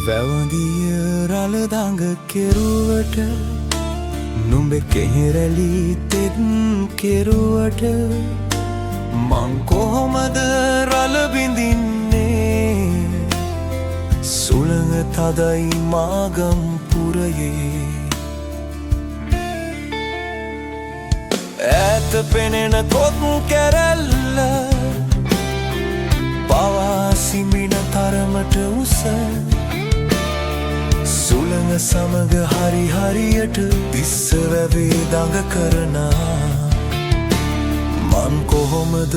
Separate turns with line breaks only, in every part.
වැවඳිය රළදඟ කෙරුවට නුඹ කෙහෙරැලි තෙත් කෙරුවට මං කොහොමද රළ බිඳින්නේ සුළඟ තදයි මාගම් පුරයේ ඈත පෙනෙන කොත් කැරැල්ල පවා සිඹින තරමට උස සුළඟ සමග හරි හරියට තිස්ස වැවේ දඟ කරනා මං කොහොමද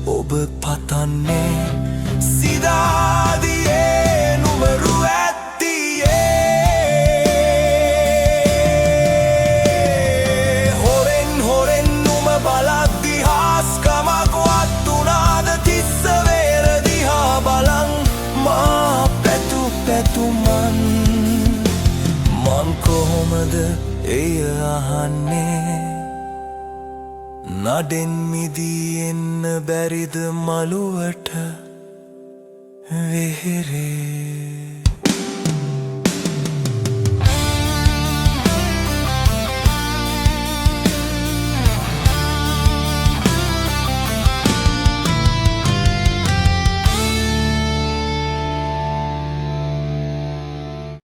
ඔබ පතන්නේ සිදාදියේ නුමරු ඇත්තියේ හොරෙන් හොරෙන් නුම බලද්දි හාස්කමක් වත්තුනාද තිස්ස වේර දිහා බලන් මා පැතු පැතුමන් මං කොහොමද එය අහන්නේ නඩෙන් මිදී එන්න බැරිද මළුවට වෙහෙරේ